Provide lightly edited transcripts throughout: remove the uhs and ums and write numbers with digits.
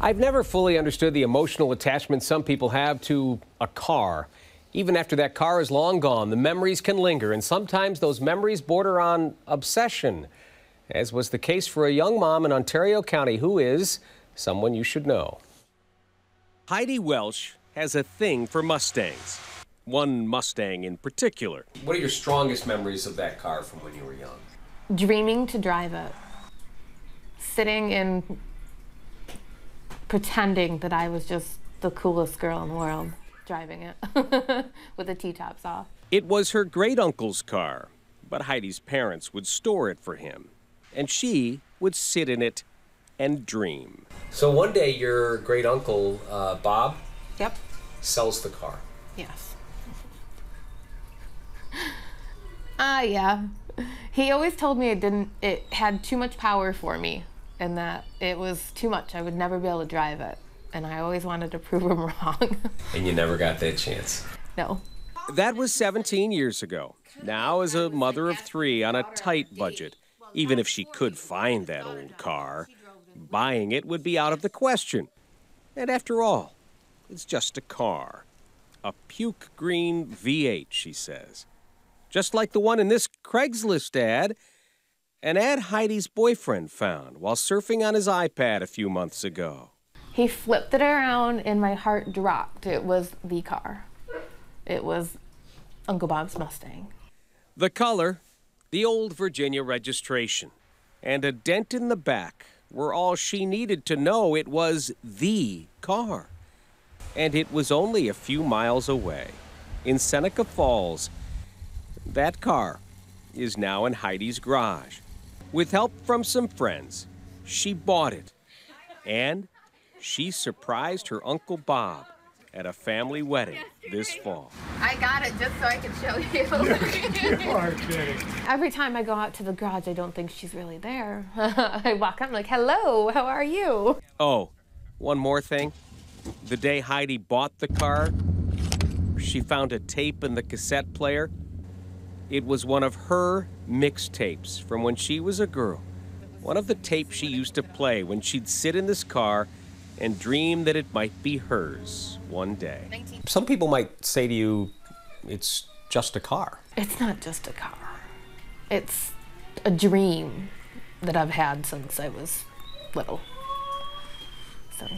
I've never fully understood the emotional attachment some people have to a car. Even after that car is long gone, the memories can linger, and sometimes those memories border on obsession, as was the case for a young mom in Ontario County who is someone you should know. Heidi Welsh has a thing for Mustangs. One Mustang in particular. What are your strongest memories of that car from when you were young? Dreaming to drive it. Sitting and pretending that I was just the coolest girl in the world driving it with the T-tops off. It was her great-uncle's car, but Heidi's parents would store it for him, and she would sit in it and dream. So one day your great-uncle, Bob, Yep. sells the car. Yes. Yeah. He always told me it had too much power for me and that it was too much. I would never be able to drive it. And I always wanted to prove him wrong. And you never got that chance? No. That was 17 years ago. Now, as a mother of three on a tight budget, even if she could find that old car, buying it would be out of the question. And after all, it's just a car. A puke green V8, she says. Just like the one in this Craigslist ad, an ad Heidi's boyfriend found while surfing on his iPad a few months ago. He flipped it around and my heart dropped. It was the car. It was Uncle Bob's Mustang. The color, the old Virginia registration, and a dent in the back were all she needed to know it was the car. And it was only a few miles away, in Seneca Falls. That car is now in Heidi's garage. With help from some friends, she bought it. And she surprised her Uncle Bob at a family wedding this fall. I got it just so I could show you. You are kidding. Every time I go out to the garage, I don't think she's really there. I walk up, I'm like, hello, how are you? Oh, one more thing. The day Heidi bought the car, she found a tape in the cassette player. It was one of her mixtapes from when she was a girl. One of the tapes she used to play when she'd sit in this car and dream that it might be hers one day. Some people might say to you, it's just a car. It's not just a car. It's a dream that I've had since I was little. So.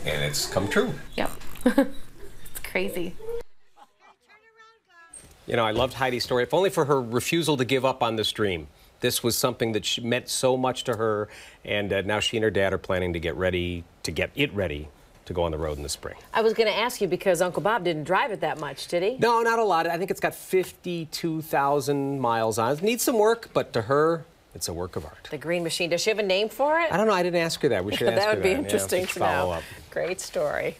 And it's come true. Yep. It's crazy. You know, I loved Heidi's story, if only for her refusal to give up on this dream. This was something that meant so much to her, and now she and her dad are planning to get it ready to go on the road in the spring. I was going to ask you because Uncle Bob didn't drive it that much, did he? No, not a lot. I think it's got 52,000 miles on it. It needs some work, but to her, it's a work of art. The green machine. Does she have a name for it? I don't know. I didn't ask her that. We should ask her that. That would be interesting to know. Follow up. Great story.